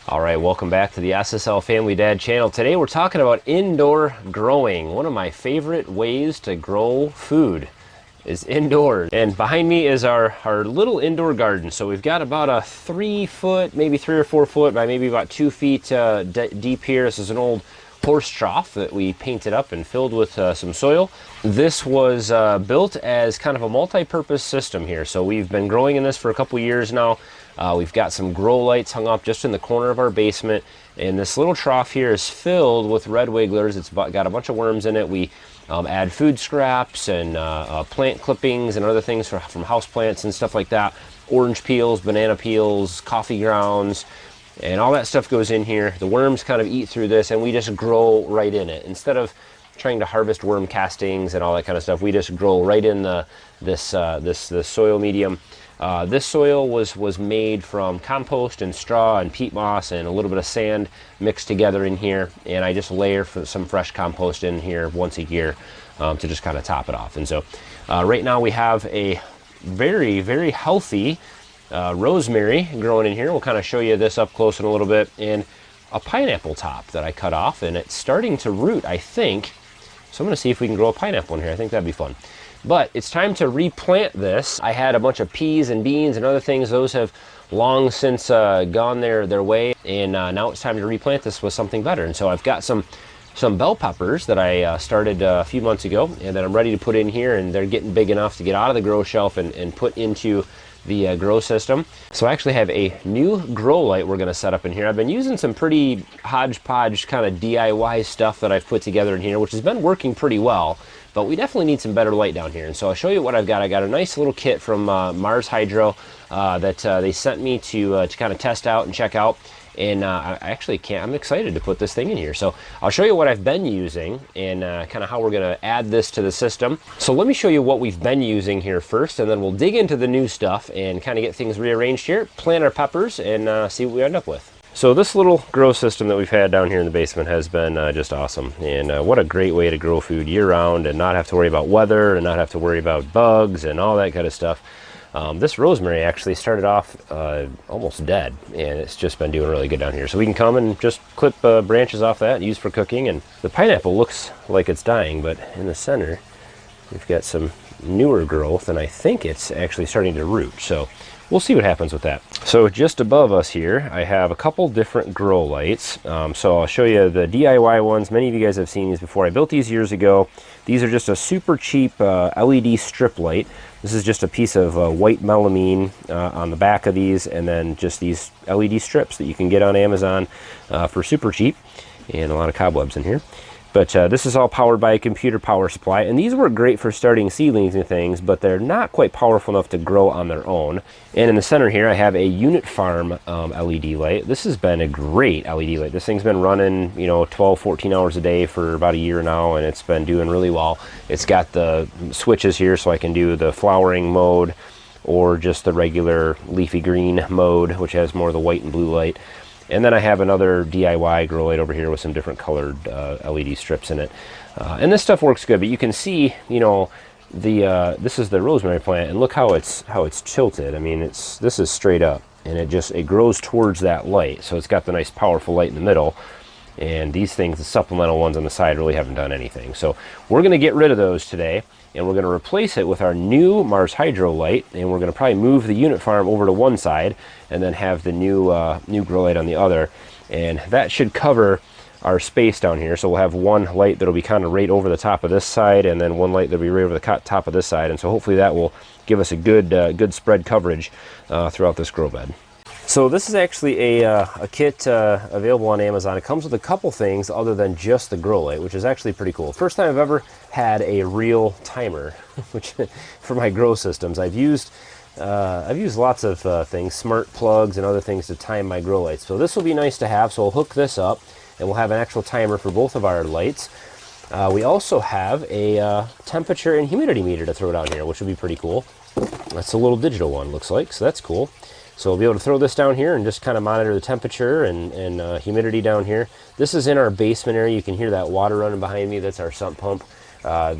All right, welcome back to the SSL Family Dad channel. Today we're talking about indoor growing. One of my favorite ways to grow food is indoors. And behind me is our little indoor garden. So we've got about a 3 foot, maybe 3 or 4 foot by maybe about 2 feet deep here. This is an old horse trough that we painted up and filled with some soil. This was built as kind of a multi-purpose system here. So we've been growing in this for a couple years now. We've got some grow lights hung up just in the corner of our basement, and this little trough here is filled with red wigglers. It's got a bunch of worms in it. We add food scraps and plant clippings and other things from house plants and stuff like that. Orange peels, banana peels, coffee grounds, and all that stuff goes in here. The worms kind of eat through this, and we just grow right in it. Instead of trying to harvest worm castings and all that kind of stuff, we just grow right in this soil medium. This soil was made from compost and straw and peat moss and a little bit of sand mixed together in here, and I just layer some fresh compost in here once a year to just kind of top it off. And so right now we have a very, very healthy rosemary growing in here. We'll kind of show you this up close in a little bit, and a pineapple top that I cut off, and it's starting to root, I think. So I'm going to see if we can grow a pineapple in here. I think that'd be fun. But it's time to replant this. I had a bunch of peas and beans and other things. Those have long since gone their way, and now it's time to replant this with something better. And so I've got some bell peppers that I started a few months ago, and that I'm ready to put in here, and they're getting big enough to get out of the grow shelf and put into the grow system. So I actually have a new grow light we're going to set up in here. I've been using some pretty hodgepodge kind of DIY stuff that I've put together in here, which has been working pretty well, but we definitely need some better light down here. And so I'll show you what I've got. I got a nice little kit from Mars Hydro that they sent me to kind of test out and check out. And I'm excited to put this thing in here. So I'll show you what I've been using and kind of how we're gonna add this to the system. So let me show you what we've been using here first, and then we'll dig into the new stuff and kind of get things rearranged here, plant our peppers, and see what we end up with. So this little grow system that we've had down here in the basement has been just awesome. And what a great way to grow food year-round and not have to worry about weather and not have to worry about bugs and all that kind of stuff. This rosemary actually started off almost dead, and it's just been doing really good down here. So we can come and just clip branches off that and use for cooking. And the pineapple looks like it's dying, but in the center we've got some newer growth, and I think it's actually starting to root. So we'll see what happens with that. So just above us here, I have a couple different grow lights. So I'll show you the DIY ones. Many of you guys have seen these before. I built these years ago. These are just a super cheap LED strip light. This is just a piece of white melamine on the back of these, and then just these LED strips that you can get on Amazon for super cheap, and a lot of cobwebs in here. But this is all powered by a computer power supply, and these work great for starting seedlings and things, but they're not quite powerful enough to grow on their own. And in the center here, I have a Unit Farm LED light. This has been a great LED light. This thing's been running, 12, 14 hours a day for about a year now, and it's been doing really well. It's got the switches here, so I can do the flowering mode or just the regular leafy green mode, which has more of the white and blue light. And then I have another DIY grow light over here with some different colored LED strips in it. And this stuff works good, but you can see, this is the rosemary plant, and look how it's tilted. I mean, this is straight up, and it grows towards that light. So it's got the nice powerful light in the middle. And these things, the supplemental ones on the side, really haven't done anything. So we're going to get rid of those today, and we're going to replace it with our new Mars Hydro light, and we're going to probably move the Unit Farm over to one side and then have the new grow light on the other. And that should cover our space down here. So we'll have one light that'll be kind of right over the top of this side, and then one light that'll be right over the top of this side. And so hopefully that will give us a good spread coverage throughout this grow bed. So this is actually a kit available on Amazon. It comes with a couple things other than just the grow light, which is actually pretty cool. First time I've ever had a real timer, which for my grow systems. I've used lots of things, smart plugs and other things to time my grow lights. So this will be nice to have. So I'll hook this up, and we'll have an actual timer for both of our lights. We also have a temperature and humidity meter to throw down here, which will be pretty cool. That's a little digital one, looks like, so that's cool. So we'll be able to throw this down here and just kind of monitor the temperature and humidity down here. This is in our basement area. You can hear that water running behind me. That's our sump pump.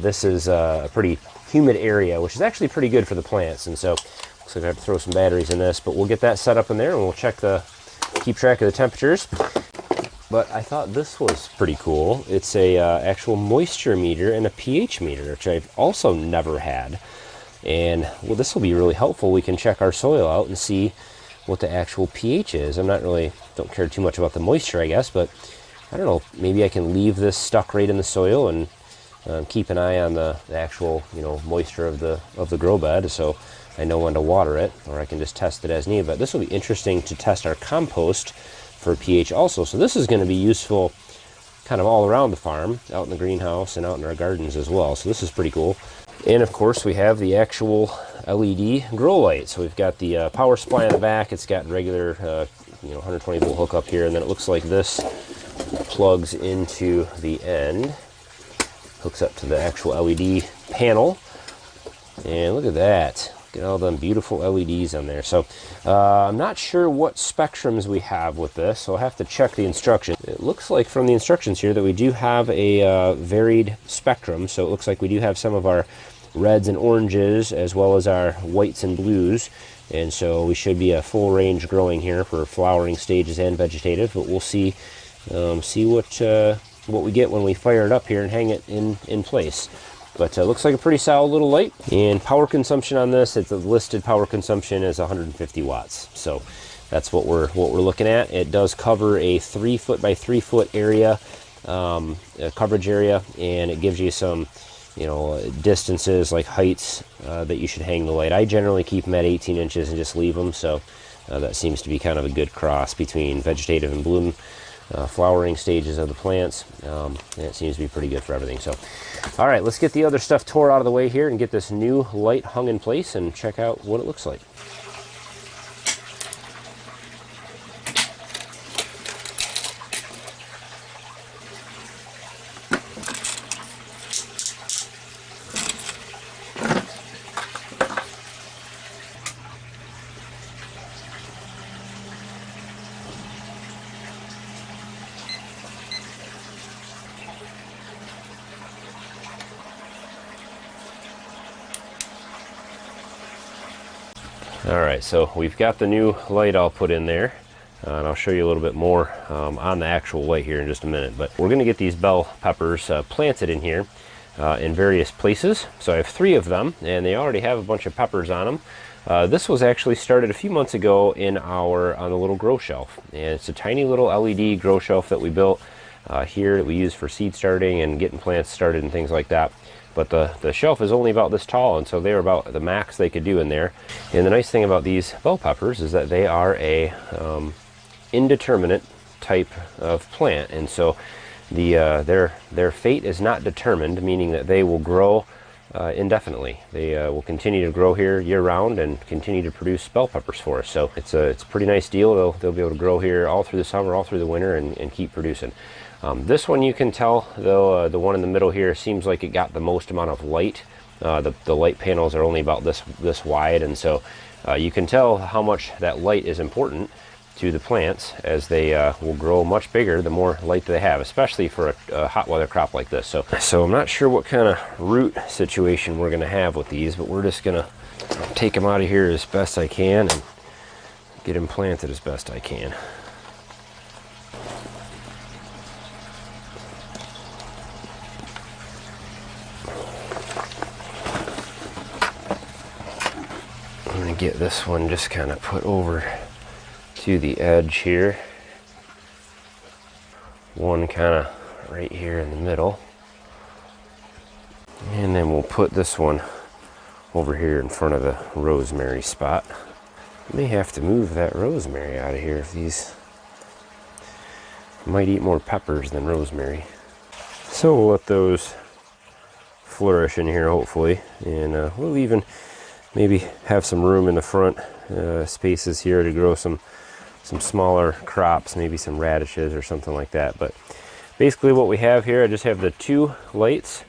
This is a pretty humid area, which is actually pretty good for the plants. And so looks like I have to throw some batteries in this, but we'll get that set up in there, and we'll check the keep track of the temperatures. But I thought this was pretty cool. It's a actual moisture meter and a pH meter, which I've also never had. And well, this will be really helpful. We can check our soil out and see what the actual pH is. Don't care too much about the moisture, I guess, but I don't know, maybe I can leave this stuck right in the soil and keep an eye on the actual, moisture of the grow bed, so I know when to water it, or I can just test it as needed. But this will be interesting to test our compost for pH also. So this is going to be useful kind of all around the farm, out in the greenhouse and out in our gardens as well. So this is pretty cool. And of course we have the actual LED grow light. So we've got the power supply in the back. It's got regular 120 volt hookup here, and then it looks like this plugs into the end, hooks up to the actual LED panel. And look at that, look at all them beautiful LEDs on there. So I'm not sure what spectrums we have with this, so I'll have to check the instructions. It looks like from the instructions here that we do have a varied spectrum. So it looks like we do have some of our reds and oranges as well as our whites and blues, and so we should be a full range growing here for flowering stages and vegetative. But we'll see what we get when we fire it up here and hang it in place. But looks like a pretty solid little light. And power consumption on this, it's a listed power consumption is 150 watts. So that's what we're looking at. It does cover a 3 foot by 3 foot area, coverage area, and it gives you some distances like heights that you should hang the light. I generally keep them at 18 inches and just leave them. So that seems to be kind of a good cross between vegetative and bloom flowering stages of the plants. And it seems to be pretty good for everything. So all right, let's get the other stuff tore out of the way here and get this new light hung in place and check out what it looks like. All right, so we've got the new light all put in there, and I'll show you a little bit more on the actual light here in just a minute. But we're going to get these bell peppers planted in here in various places. So I have 3 of them, and they already have a bunch of peppers on them. This was actually started a few months ago on the little grow shelf, and it's a tiny little LED grow shelf that we built here that we use for seed starting and getting plants started and things like that. But the shelf is only about this tall, and so they're about the max they could do in there. And the nice thing about these bell peppers is that they are a indeterminate type of plant, and so their fate is not determined, meaning that they will grow indefinitely. They will continue to grow here year-round and continue to produce bell peppers for us. So it's a pretty nice deal. They'll be able to grow here all through the summer, all through the winter, and keep producing. This one, you can tell, though, the one in the middle here seems like it got the most amount of light. The light panels are only about this wide, and so you can tell how much that light is important to the plants, as they will grow much bigger the more light they have, especially for a hot weather crop like this. So I'm not sure what kind of root situation we're going to have with these, but we're just going to take them out of here as best I can and get them planted as best I can. I'm going to get this one just kind of put over to the edge here. One kind of right here in the middle. And then we'll put this one over here in front of the rosemary spot. May have to move that rosemary out of here if these might eat more peppers than rosemary. So we'll let those flourish in here hopefully, and we'll even maybe have some room in the front spaces here to grow some smaller crops, maybe some radishes or something like that. But basically what we have here, I just have the 2 lights.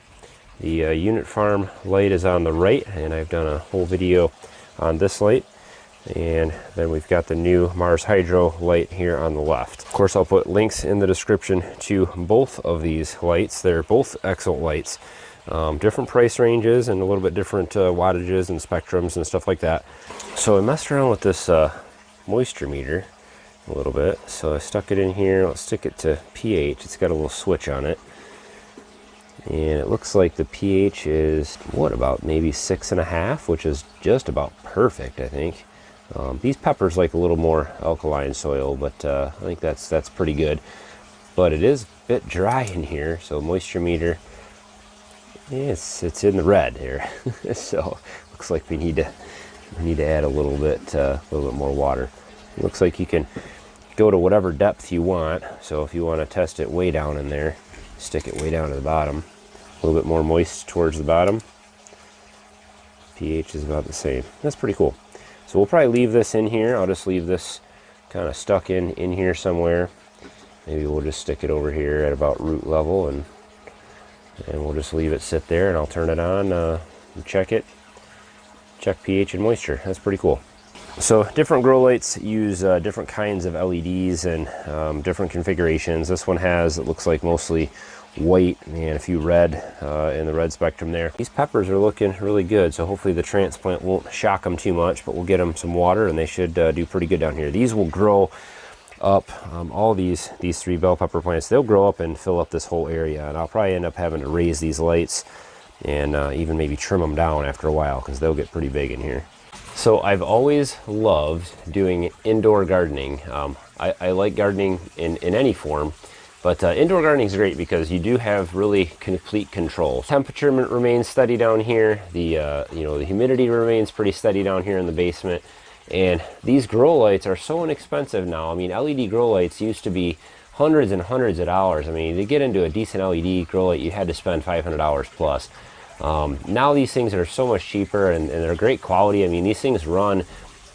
The Unit Farm light is on the right, and I've done a whole video on this light. And then we've got the new Mars Hydro light here on the left. Of course, I'll put links in the description to both of these lights. They're both excellent lights. Different price ranges and a little bit different wattages and spectrums and stuff like that. So I messed around with this moisture meter, a little bit. So I stuck it in here. Let's stick it to pH. It's got a little switch on it. And it looks like the pH is, what, about maybe 6.5, which is just about perfect, I think. These peppers like a little more alkaline soil, but I think that's pretty good. But it is a bit dry in here, so moisture meter, it's in the red here. So looks like we need to add a little bit more water. It looks like you can go to whatever depth you want. So if you want to test it way down in there, stick it way down to the bottom. A little bit more moist towards the bottom. pH is about the same. That's pretty cool. So we'll probably leave this in here. I'll just leave this kind of stuck in here somewhere. Maybe we'll just stick it over here at about root level, and we'll just leave it sit there, and I'll turn it on and check it. Check pH and moisture. That's pretty cool. So different grow lights use different kinds of LEDs and different configurations. This one has, it looks like, mostly white and a few red in the red spectrum there. These peppers are looking really good, so hopefully the transplant won't shock them too much, but we'll get them some water and they should do pretty good down here. These will grow up, all these 3 bell pepper plants, they'll grow up and fill up this whole area, and I'll probably end up having to raise these lights and even maybe trim them down after a while, because they'll get pretty big in here. So I've always loved doing indoor gardening. I like gardening in any form, but indoor gardening is great because you do have really complete control. Temperature remains steady down here. The the humidity remains pretty steady down here in the basement. And these grow lights are so inexpensive now. I mean, LED grow lights used to be hundreds and hundreds of dollars. I mean, to get into a decent LED grow light, you had to spend $500 plus. Now these things are so much cheaper, and they're great quality. I mean, these things run,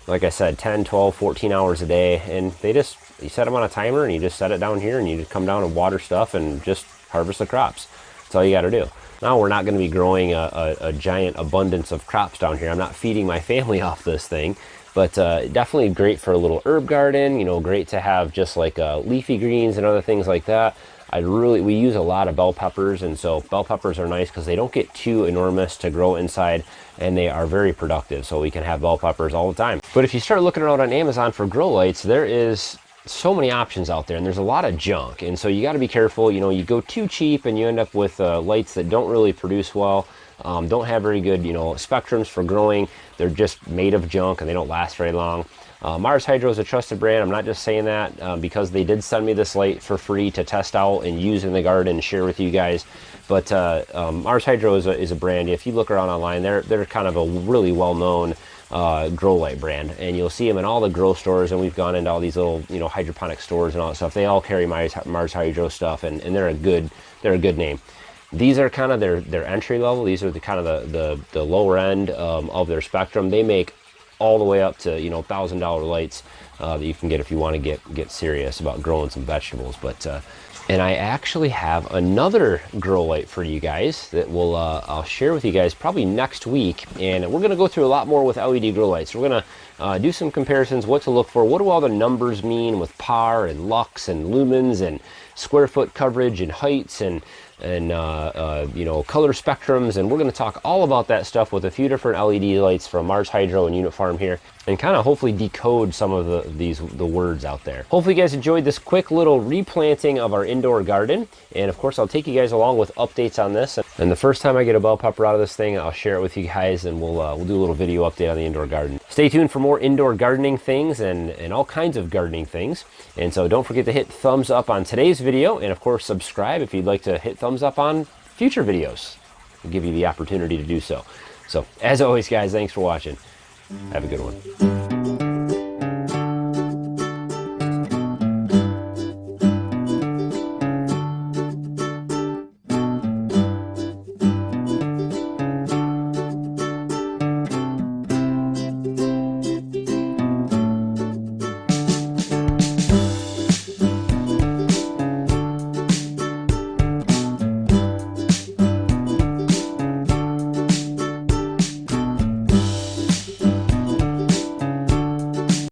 like I said, 10, 12, 14 hours a day, and you set them on a timer and you just set it down here and you just come down and water stuff and just harvest the crops. That's all you got to do. Now we're not going to be growing a giant abundance of crops down here. I'm not feeding my family off this thing, but definitely great for a little herb garden, great to have just like leafy greens and other things like that. We use a lot of bell peppers, and so bell peppers are nice because they don't get too enormous to grow inside, and they are very productive, so we can have bell peppers all the time. But if you start looking around on Amazon for grow lights, there is so many options out there, and there's a lot of junk, and so you got to be careful. You go too cheap and you end up with lights that don't really produce well, don't have very good spectrums for growing. They're just made of junk and they don't last very long. Mars Hydro is a trusted brand. I'm not just saying that because they did send me this light for free to test out and use in the garden and share with you guys. But Mars Hydro is a brand. If you look around online, they're kind of a really well-known grow light brand, and you'll see them in all the grow stores. And we've gone into all these little hydroponic stores and all that stuff. They all carry Mars Hydro stuff, and they're a good name. These are kind of their entry level. These are the kind of the lower end of their spectrum. They make all the way up to $1,000 lights that you can get if you want to get serious about growing some vegetables. But and I actually have another grow light for you guys that I'll share with you guys probably next week, and we're going to go through a lot more with LED grow lights. We're going to do some comparisons, what to look for, what do all the numbers mean with PAR and lux and lumens and square foot coverage and heights and color spectrums, and we're going to talk all about that stuff with a few different LED lights from Mars Hydro and Unit Farm here, and kind of hopefully decode some of the words out there. Hopefully you guys enjoyed this quick little replanting of our indoor garden, and of course I'll take you guys along with updates on this, and the first time I get a bell pepper out of this thing, I'll share it with you guys, and we'll do a little video update on the indoor garden. Stay tuned for more indoor gardening things and all kinds of gardening things, and so don't forget to hit thumbs up on today's video, and of course subscribe if you'd like to hit thumbs up on future videos. We'll give you the opportunity to do so. So as always guys, thanks for watching. Have a good one.